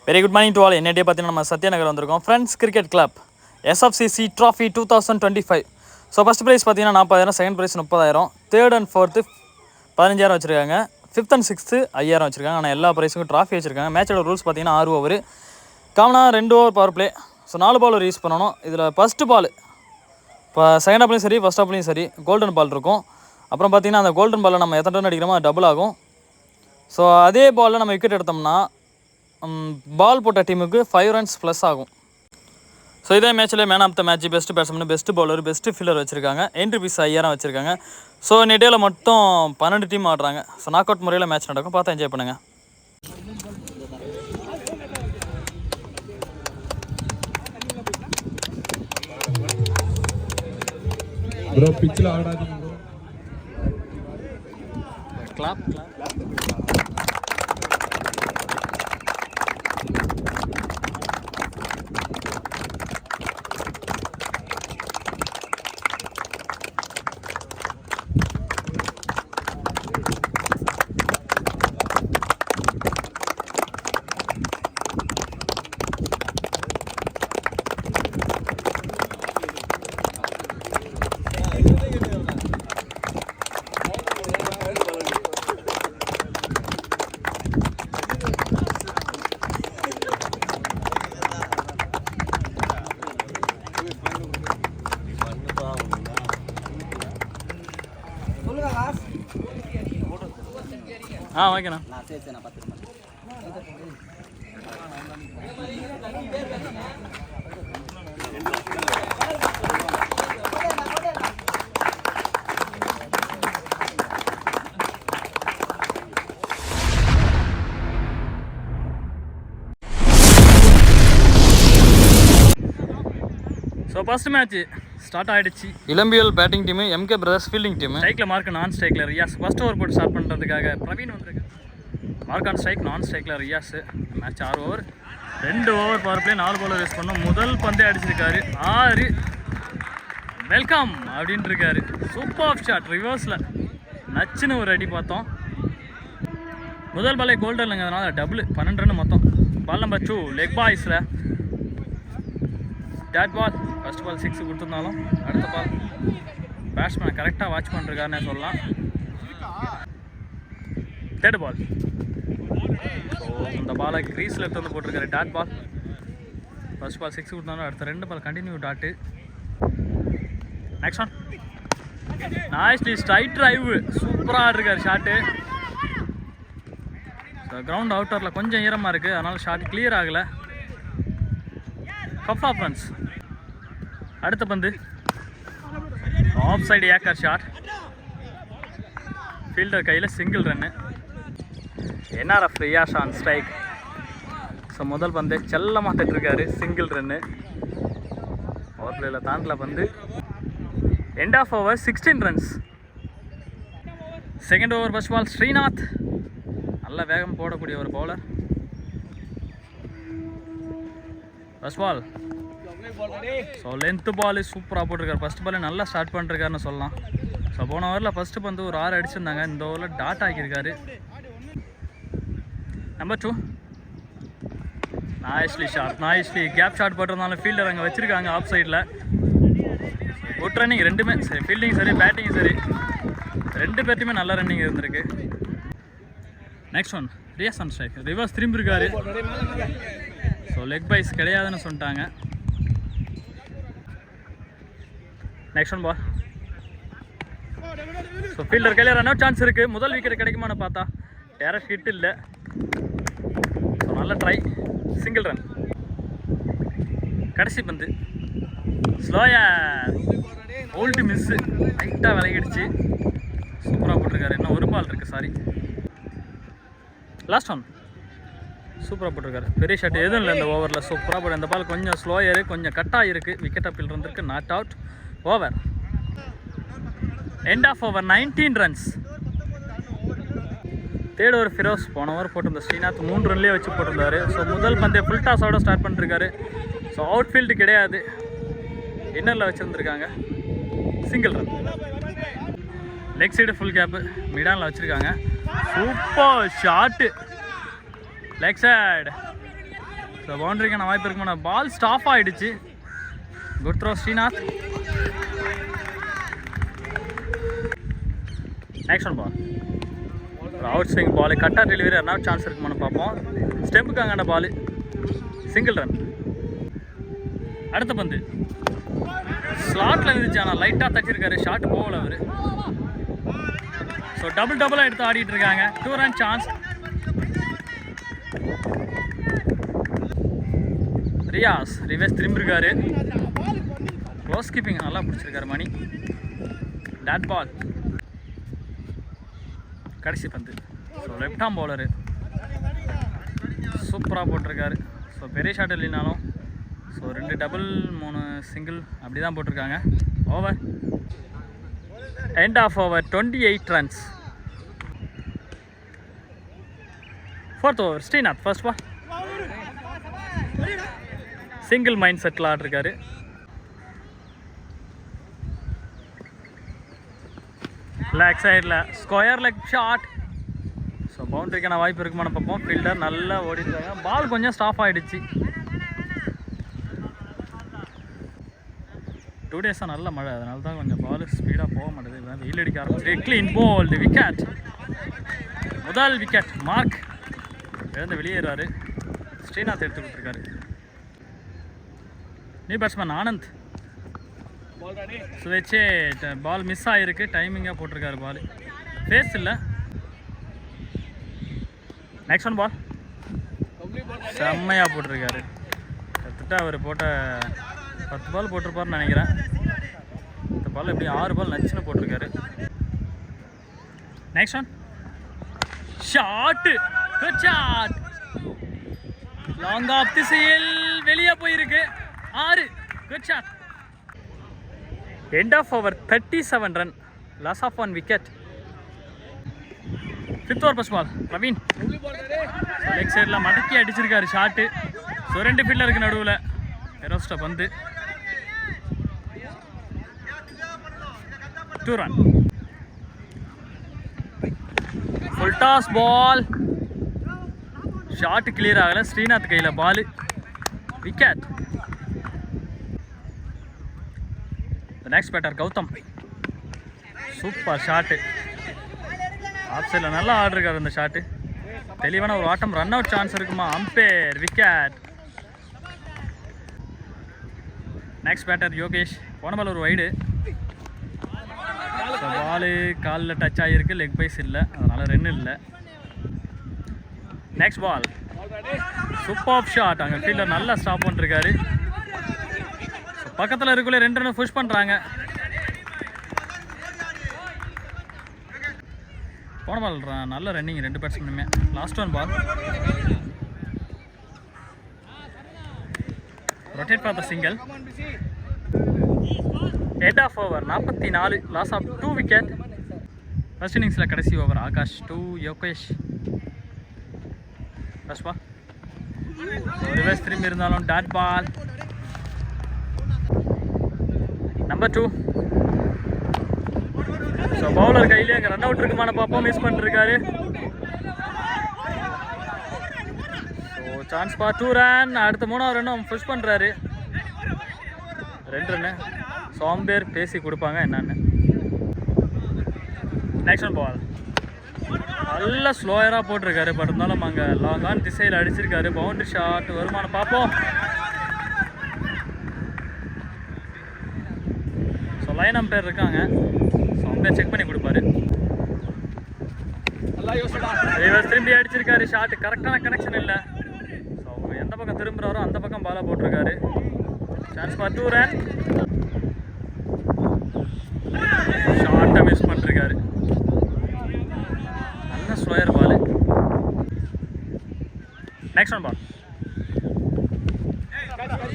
Very good morning to all. என்ன டே பார்த்தீங்கன்னா நம்ம சத்யாநகர் வந்திருக்கோம். Friends cricket club SFCC trophy 2025. So first prize பார்த்தீங்கன்னா 40,000, second prize 30,000, third and fourth 15,000 வச்சுருக்காங்க, ஃபிஃப்த் அண்ட் சிக்ஸ்த்து 5,000 வச்சுருக்காங்க. ஆனால் எல்லா ப்ரைஸுக்கும் ட்ராஃபி வச்சுருக்காங்க. மேட்சோட ரூல்ஸ் பார்த்தீங்கன்னா 6 ஓவர், காமனாக 2 ஓவர் பவர் பிளே. ஸோ 4 பால் யூஸ் பண்ணணும். இதில் ஃபஸ்ட்டு பால் இப்போ செகண்ட் ஆப்லையும் சரி ஃபஸ்ட் ஆப்லையும் சரி கோல்டன் பால் இருக்கும். அப்புறம் பார்த்தீங்கன்னா அந்த கோல்டன் பாலில் நம்ம எத்தனை ரன் அடிக்கிறோமோ அது டபுள் ஆகும். ஸோ அதே பாலில் நம்ம விக்கெட் எடுத்தோம்னா பால் போட்ட டீமுக்கு 5 runs ப்ளஸ் ஆகும். ஸோ இதே மேட்ச்சில் man of the match, best batsman, best bowler, best fielder வச்சுருக்காங்க. என்ட்ரி ஃபீஸ் 5,000 வச்சுருக்காங்க. ஸோ நெட்டையில் மொத்தம் 12 டீம் ஆடுறாங்க. ஸோ நாக் அவுட் முறையில் மேட்ச் நடக்கும். பார்த்து என்ஜாய் பண்ணுங்கள். ப்ரோ பிட்ச்ல ஆடாதீங்க ப்ரோ. கிளாப் ஓகேண்ணா. ஸோ ஃபஸ்ட் மேட்ச் ஸ்டார்ட் ஆகிடுச்சு. இளம்பியல் batting team, MK brothers fielding team. ஸ்ட்ரைக்கில் மார்க், நான் ஸ்ட்ரைக்கில் ரியாஸ். ஃபஸ்ட் ஓவர் போட்டு ஸ்டார்ட் பண்ணுறதுக்காக பிரவீன் வந்திருக்கு. மார்க் ஆன் ஸ்ட்ரைக், நான் ஸ்ட்ரைக்கில் Riyaz. Match 6 over, 2 over power play, 4 பால் யூஸ் பண்ணோம். முதல் பந்தே அடிச்சிருக்காரு 6. வெல்கம் அப்படின்ட்டு இருக்காரு. சூப்பர் ஷாட், ரிவர்ஸில் நச்சுன்னு ஒரு அடி பார்த்தோம். முதல் பாலே கோல்டன்ங்கிறதுனால டபுள் 12 ரன் மொத்தம். பால் நம்பர் 2 லெக் பாய்ஸில் டேட் பால். ஃபஸ்ட் பால் 6 கொடுத்துருந்தாலும் அடுத்த பால் பேட்ஸ்மேனை கரெக்டாக வாட்ச் பண்ணிருக்காருன்னு சொல்லலாம். தேர்ட் பால். ஸோ இந்த பாலை க்ரீஸில் எடுத்து வந்து போட்டிருக்காரு டாட் பால். ஃபஸ்ட் பால் 6 கொடுத்தாலும் அடுத்த 2 ball continue dot. Next one nicely straight drive, சூப்பராக இருக்கார் ஷாட்டு. ஸோ கிரவுண்ட் அவுட்டரில் கொஞ்சம் ஈரமாக இருக்குது, அதனால் ஷாட் கிளியர் ஆகலை. Cup of runs. அடுத்த பந்து ஆஃப் சைடு ஏக்கர் ஷாட், ஃபீல்டர் கையில் single run. NRF Riyaz on strike. So முதல் பந்து செல்லமாக தட்டிருக்காரு, சிங்கிள் ரன்னு. ஓவர் பிளேயில் தாண்டல பந்து. End of over 16 runs. Second over first ball Srinath, நல்ல வேகம் போடக்கூடிய ஒரு bowler. First ball so length ball சூப்பராக போட்டிருக்காரு. ஃபஸ்ட் பால் நல்லா ஸ்டார்ட் பண்ணிருக்காருன்னு சொல்லலாம். ஸோ போன ஓவரில் ஃபஸ்ட்டு பந்து ஒரு 6 அடிச்சிருந்தாங்க, இந்த ஓவரில் டாட் ஆக்கியிருக்காரு. Number 2 nicely shot, nicely gap shot போட்டிருந்தாலும் ஃபீல்டர் அங்கே வச்சுருக்காங்க ஆஃப் சைடில். குட் ரன்னிங் ரெண்டுமே சரி, ஃபீல்டிங் சரி பேட்டிங் சரி, 2 பேர்ட்டுமே நல்ல ரன்னிங் இருந்திருக்கு. Next one Riaz on strike, reverse திரும்பி இருக்காரு. ஸோ லெக் பைஸ் கிடையாதுன்னு சொல்லிட்டாங்க. Next one ball. So fielder கையில் ரன் அவுட் சான்ஸ் இருக்குது. முதல் விக்கெட் கிடைக்குமான்னு பார்த்தா டேரக்ட் ஹிட் இல்லை. ஸோ நல்ல ட்ரை, சிங்கிள் ரன். கடைசி பந்து ஸ்லோயா ஓல்டு மிஸ்ஸு, லைட்டாக விலகிடுச்சு. சூப்பராக போட்டிருக்காரு. இன்னும் ஒரு பால் இருக்குது, சாரி. லாஸ்ட் ஒன் சூப்பராக போட்டிருக்காரு. பெரிய ஷாட் எதுவும் இல்லை இந்த ஓவரில், சூப்பராக போட்டு. இந்த பால் கொஞ்சம் ஸ்லோயரு, கொஞ்சம் கட்டாக இருக்குது. விக்கெட் அப்பீல் இருந்திருக்கு, not out. Over end of over 19 runs. Third over Firoz. போன ஓவர் போட்டிருந்த ஸ்ரீநாத் 3 ரன்லேயே வச்சு போட்டிருந்தாரு. ஸோ முதல் பந்தே ஃபுல் டாஸோட ஸ்டார்ட் பண்ணிருக்காரு. ஸோ அவுட் ஃபீல்டு கிடையாது, இன்னரில் வச்சுருந்துருக்காங்க, single run. Leg side full gap மிடானில் வச்சுருக்காங்க. Super shot leg side so பவுண்டரிக்கான வாய்ப்பு இருக்குமா? பால் ஸ்டாப் ஆகிடுச்சு. Good throw Srinath. Next one ball. ஒரு அவுட் ஸ்விங் பால், கட்டாக டெலிவரி, ரன் அவுட் சான்ஸ் இருக்குமான்னு பார்ப்போம். ஸ்டெம்புக்கு அங்கான பால், சிங்கிள் ரன். அடுத்த பந்து ஸ்லாட்டில் இருந்துச்சு, ஆனால் லைட்டாக தச்சிருக்காரு, ஷாட் போகல அவர். ஸோ டபுளாக எடுத்து ஆடிட்டு இருக்காங்க. 2 ரன் சான்ஸ். ரியாஸ் ரிவர்ஸ் திரும்பிருக்காரு. க்ளோஸ் கீப்பிங் நல்லா பிடிச்சிருக்காரு மணி. Dot ball. கடைசி பந்து. ஸோ லெஃப்ட் ஆம் பவுலரு சூப்பராக போட்டிருக்காரு. ஸோ பெரிய ஷாட் இல்லைனாலும் ஸோ 2 டபுள் 3 சிங்கிள் அப்படி தான் போட்டிருக்காங்க. Over. End of over. 28 runs. 4th over. Srinath first ball. Single mind settle ஆடிருக்காரு. லெக் சைடில் ஸ்கொயர் லெக் ஷாட். ஸோ பவுண்டரிக்கான வாய்ப்பு இருக்குமான பார்ப்போம். ஃபீல்டர் நல்லா ஓடிட்டாங்க. பால் கொஞ்சம் ஸ்டாப் ஆகிடுச்சு. 2 டேஸாக நல்ல மழை, அதனால தான் கொஞ்சம் பால் ஸ்பீடாக போக மாட்டேது. இல்லை வெயில் அடிக்க ஆரம்பிச்சு. Clean bolt wicket. முதல் விக்கெட். மார்க் இழந்து வெளியேறாரு. ஸ்ரீநாத் எடுத்து கொடுத்துருக்காரு. New batsman Anand. ஸோ வச்சே பால் மிஸ் ஆகிருக்கு. டைமிங்காக போட்டிருக்காரு பால். ஃபேஸ் இல்லை. Next one ball. செம்மையாக போட்டிருக்காரு. கிட்டத்தட்ட அவர் போட்ட 10 பால் போட்டிருப்பாருன்னு நினைக்கிறேன். இந்த பால் எப்படி 6 பால் நச்சுன்னு போட்டிருக்காரு. Next one. Shot. Good shot. Long off திசையில் வெளியே போயிருக்கு. 6. Good shot. End of over. 37 run. Loss of 1 wicket. 5th over first ball. Praveen leg சைடில் மடக்கி அடிச்சிருக்காரு ஷாட்டு. ஸோ 2 ஃபீல்டருக்கு நடுவில் எரோஸ்ட பந்து. 2 run. Full toss ball. Shot clear ஆகலை. ஸ்ரீநாத் கையில் ball. Wicket. Next batter Gautham. Super shot. Off சைடில் நல்லா ஆடிருக்காரு இந்த ஷாட்டு. தெளிவான ஒரு ஆட்டம். ரன் அவுட் சான்ஸ் இருக்குமா? Umpire. Wicket. Next batter Yogesh. போன பால் ஒரு வைடு. பால் காலில் டச் ஆகிருக்கு. லெக் பைஸ் இல்லை, அதனால் ரன் இல்லை. Next ball. Super shot. அங்கே ஃபீல்டர் நல்லா ஸ்டாப் பண்ணிருக்காரு. பக்கத்தில் இருக்குள்ளே 2 ரன் புஷ் பண்ணுறாங்க. போன பால் நல்ல ரன்னிங் 2 பேட்ஸ்மேனுமே. Last one ball. Rotate for the single. End of over. 44. Loss of 2 wicket. First இன்னிங்ஸில் கடைசி over. Akash 2. Yogesh first ball. Reverse திரும்பி இருந்தாலும் dot ball. Number 2. So bowler கையிலே அங்கே ரன் அவுட் இருக்குமான பார்ப்போம். மிஸ் பண்ணிருக்காரு. ஸோ சான்ஸ் பா. 2 ரன். அடுத்த 3வது ரன்னும் புஷ் பண்ணுறாரு. 2 ரன்னு. ஸோ அம்பேர் பேசி கொடுப்பாங்க என்னன்னு. Next one ball. நல்லா ஸ்லோயராக போட்டிருக்காரு. பட் இருந்தாலும் அங்கே லாங்கான திசையில் அடிச்சிருக்காரு. பவுண்டரி ஷாட் வருமானம் பார்ப்போம். ஸோ லைன் அம்பேர் இருக்காங்க. ஸோ அம்பேர் செக் பண்ணி கொடுப்பாரு. ரிவர்ஸ் திரும்பி அடிச்சிருக்காரு. ஷாட் கரெக்டான கனெக்ஷன் இல்லை. ஸோ எந்த பக்கம் திரும்புகிறாரோ அந்த பக்கம் பாலை போட்டிருக்காரு. Chance for 2 run. ஷார்ட்டை மிஸ் பண்ணிருக்காரு. நல்ல slower ball. Next one ball.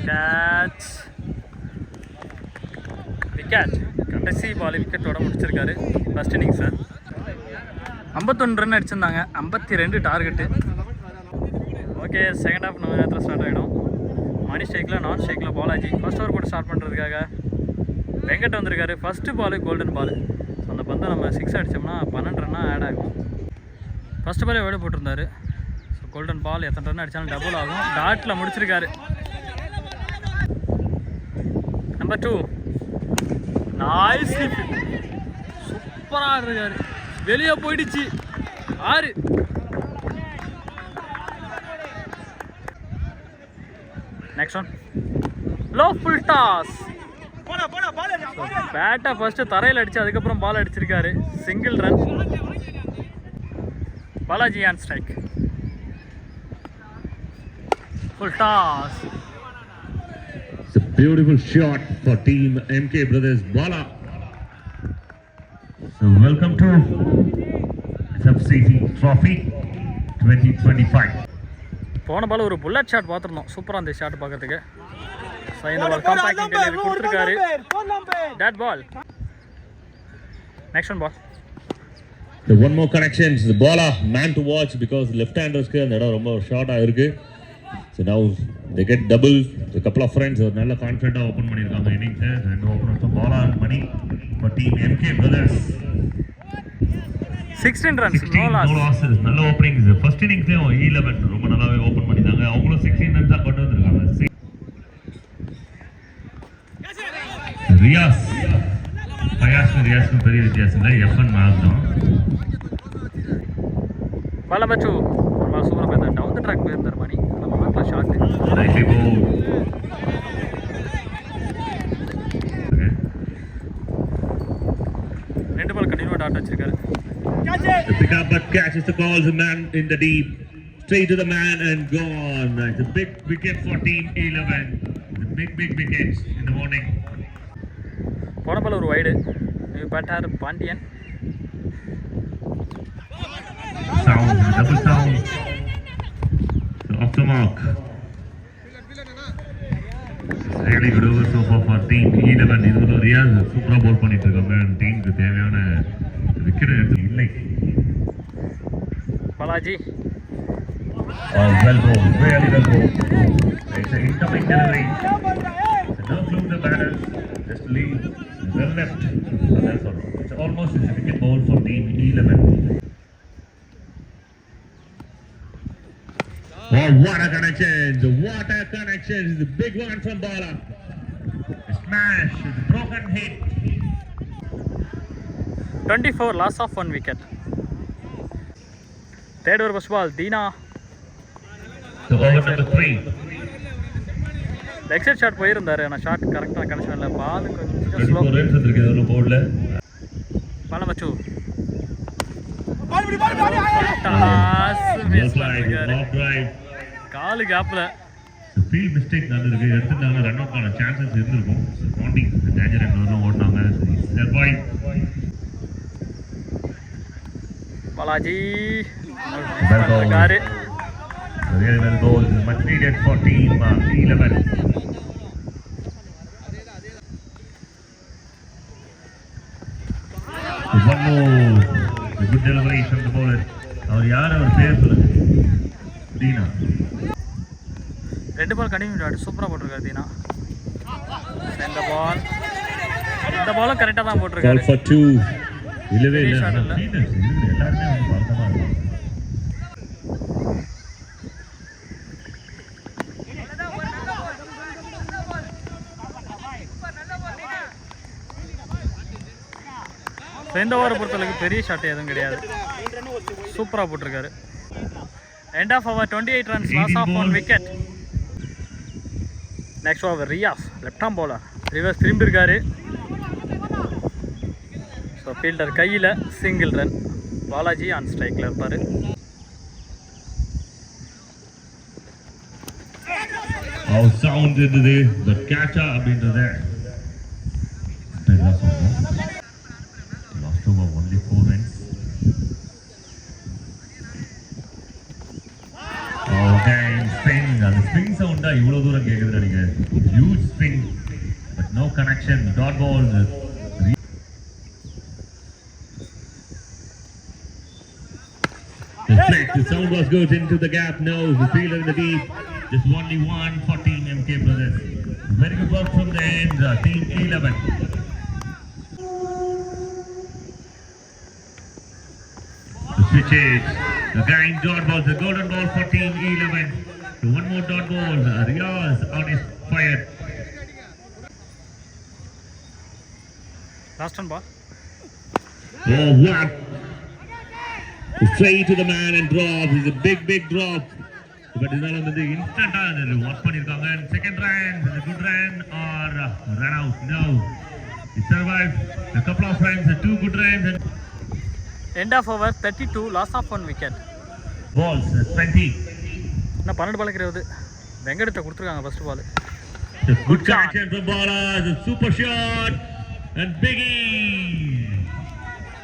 Catch. Wicket. கடைசி பால் விக்கெட்டோட முடிச்சிருக்காரு ஃபர்ஸ்ட் இன்னிங்ஸில். 51 ரன் அடிச்சிருந்தாங்க. 52 டார்கெட்டு. ஓகே, செகண்ட் ஹாஃப் நம்ம நேரத்தில் ஸ்டார்ட் ஆகிடும். மணி ஸ்ட்ரைக்கில் நான் ஸ்ட்ரைக்கில் பாலாஜி. ஃபர்ஸ்ட் ஓவர் போட்டு ஸ்டார்ட் பண்ணுறதுக்காக வெங்கட் வந்திருக்காரு. First ball golden ball. அந்த பந்தை நம்ம 6 அடித்தோம்னா 12 ரன்னாக ஆட் ஆகும். ஃபஸ்ட்டு பாலே ஓட போட்டிருந்தாரு. ஸோ கோல்டன் பால் எத்தனை ரன் அடித்தாலும் டபுள் ஆகும். டாட்டில் முடிச்சிருக்காரு. நம்பர் 2 நைஸ்லி சூப்பராக இருக்காரு. வெளியே போயிடுச்சு 6. Next one low full toss. பேட்டை ஃபர்ஸ்ட் தரையில் அடிச்சு அதுக்கப்புறம் பால் அடிச்சிருக்காரு. Single run. Balaji on strike. Full toss. It's a beautiful shot for team MK Brothers Bala. So welcome to SFCC Trophy 2025. போன பால் ஒரு புல்லட் ஷாட் பார்த்துருந்தோம். சூப்பராக அந்த ஷாட் பார்க்கறதுக்கு. இந்த பால் காம்பேக்டிங் டெலிவரி கொடுத்துருக்காரு. Dead ball. Next one ball. The one more connections. The Bala man to watch because left-handers ku and ரொம்ப ஷார்ட்டா இருக்கு. So now they get double. A couple of friends are நல்ல கான்ஃபிடென்ட்டா open பண்ணிருக்காங்க innings. ரெண்டு openers Bala and Mani for team MK Brothers. 16 runs, no losses. நல்ல openings. First இன்னிங்ஸ்ல 11 ரொம்ப நல்லாவே open பண்ணிட்டாங்க. அவங்களும் 16 runs கொண்டு வந்திருக்காங்க. ரியாஸ் பெரிய வித்தியாசம் இல்லை. எஃப்என் மேட்ச் தான். பால் நம்பர் 2 பால் சூப்பராக போயிருந்தார். டவுன் த ட்ராக் போயிருந்தார் மணி. நம்ம பார்க்கலாம் ஷாட். ரைட்லி போ. ரெண்டு பால் கண்டினியூ டாட் வச்சிருக்காரு. The pick up but catches the calls a man in the deep. Straight to the man and gone. It's a big wicket for team 11. The big wickets in the morning. போன ball ஒரு wide. Batter Pandian. Sound, double sound. So off the mark. Really good over so far for team 11. இது ரியாஸ் சூப்பரா ball பண்ணிட்டு இருக்காங்க. டீமுக்கு தேவையான wicket எடுத்து இல்லை. Balaji. Well bowled, really well bowled. It's an incoming delivery. No clue the batter. Just lead. Well left. That's all. It's almost a wicket ball for team 11. Oh, what a connection! What a connection! It's a big one from Bala. A smash, a broken hit. 24 loss of 1 wicket. Third over first ball, Dina. So over number 3. Leg side shot போயிருந்தாரு. ஆனால் shot கரெக்டாக connection இல்லை. பால் கொஞ்சம் slow. பால் number 2 காலு கேப்பில் field mistake நடந்திருக்கு. எடுத்துட்டாங்க. Run அவுட்கான சான்சஸ் இருந்திருக்கும். பாண்டிங் டேஞ்சர் ரன் ஓடினாங்க. பாலாஜி இருக்காரு. Very well bowled. Much needed for team 11. One more. A good delivery from the bowler. அவர் யார் அவர் பேர் சொல்லுங்க. தீனா. ரெண்டு பால் கண்டினியூ டாட் சூப்பராக போட்டிருக்காரு தீனா. இந்த பாலும் கரெக்டாக தான் போட்டிருக்காரு. Call for 2. இல்லவே இல்லை. எல்லாருமே வந்து பறக்கமாக இருக்கும். இந்த ஓவரை பொறுத்தளவுக்கு பெரிய ஷாட் எதுவும் கிடையாது. சூப்பராக போட்டிருக்காரு. End of over 28 runs, loss of 1 wicket. நெக்ஸ்ட் over Riaz left arm bowler. Reverse திரும்பி இருக்காரு. ஸோ ஃபீல்டர் கையில் சிங்கிள் ரன். பாலாஜி ஆன் ஸ்ட்ரைக்கில் இருப்பார். Sound இருந்தது. The catch up அப்படின்றது. Last over only 4 runs. Okay, spin. The spin sound இவ்வளவு தூரம் கேக்குது நினைக்கிறேன். Huge spin, but no connection. Dot ball. The sound was good into the gap. No, the fielder in the deep. Just only one for team MK Brothers. Very good work from the end. Team 11. The switch it. Again, dot balls, the golden ball for team 11. So one more dot ball. Riaz on his fire. Last one ball Oh, what? Straight to the man and drop. It's a big drop. But இதனால வந்து இன்ஸ்டன்ட்டா அது walk பண்ணிருக்காங்க. And second run, is a good run or run out? No. He survived a couple of runs, two good runs and end of over 32 loss of 1 wicket. balls 20. நான் 12 பாலுக்கு 20 வெங்கடத்தை கொடுத்துருக்காங்க first ball. The good connection from Bala, the super shot and biggie.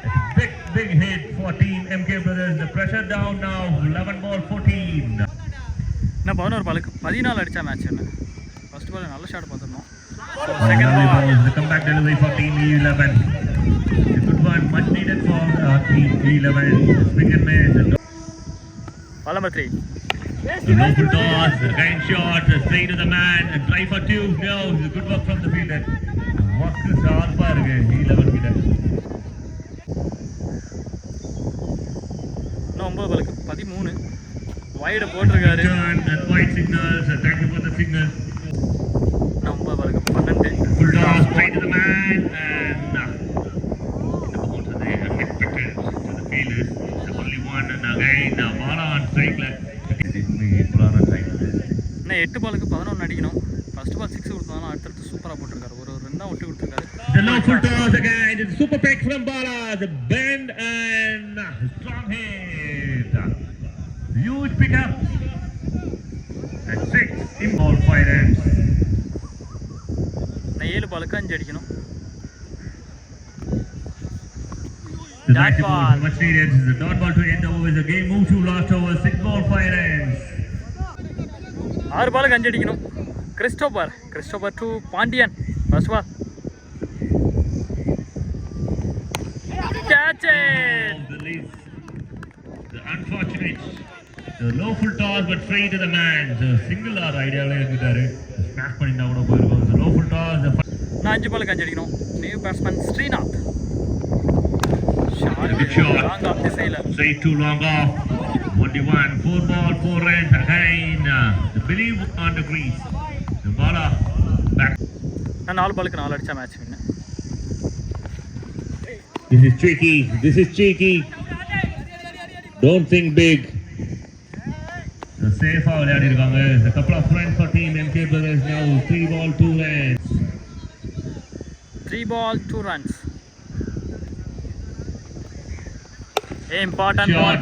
It's a big hit for team MK Brothers. The pressure down now. 11 ball 14. நான் 11 பாலுக்கு 14 அடிச்சா match என்ன. First ball நல்ல shot பார்த்துறோம். Second ball, the comeback delivery for team 11. A good one, much needed for team 11. Swing and miss. Ball number 3. The local toss, again shot, straight to the man, and try for 2. No, it's a good work from the fielder. Work is hard for 11 கிட்ட. இன்னும் 9 பாலுக்கு 13 white போட்டிருக்காரு. Turn and white signals. Thank you for the signals. இன்னும் 9 பாலுக்கு 12. Full toss, straight to the man, and the ball to the unexpected to the fielders. The only one, and again Bala on strike leg. இன்னும் 8 பாலுக்கு 11 அடிக்கணும். First ball 6 கொடுத்தாலும் அடுத்தடுத்து சூப்பராக போட்டிருக்காரு. ஒரு ரன் தான் விட்டு கொடுத்துருக்காரு. The low full toss again. It's a super pick from Bala. The bend and strong hit. Huge pickup. And 6 in ball 5 runs. நான் 7 பாலுக்கு 5 அடிக்கணும். The Dot nice ball. ball, much needed. The dot ball to end over. The game moved to last over. 6 ball 5 runs. 6 பாலுக்கு 5 அடிக்கணும். Christopher to Pandian. First ball catch it. The unfortunate. The low full toss but straight to the man. The single R idea இருக்காரு. Smash பண்ணிட்டா கூட போயிருக்கும். The low full toss. நான் 5 பாலுக்கு 5 அடிக்கணும். New batsman Srinath. Good shot. Long off திசையில. Straight too long off. 1-1. 4 ball 4 runs again. The believe on the crease. The Bala back. நான் 4 பாலுக்கு 4 அடிச்சா match win. This is tricky. This is cheeky. Don't think big. The safe out விளையாடிருக்காங்க. A couple of runs for team MK Brothers now. 3 ball 2 runs. 3 ball 2 runs. Important Shot. ball.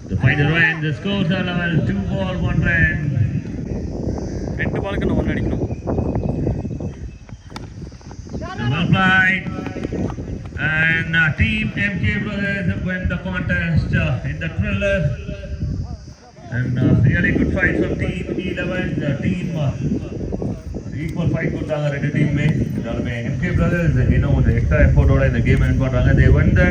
The final run. The scores are level. 2 ball 1 run. 2 பாலுக்கு 1 அடிக்கணும். Well played. And team MK Brothers win the contest in the thriller. And really good fight from team 11. The team equal fight கொடுத்தாங்க ரெண்டு டீமுமே. MK Brothers the extra effort ஓட இந்த game win பண்றாங்க. They won the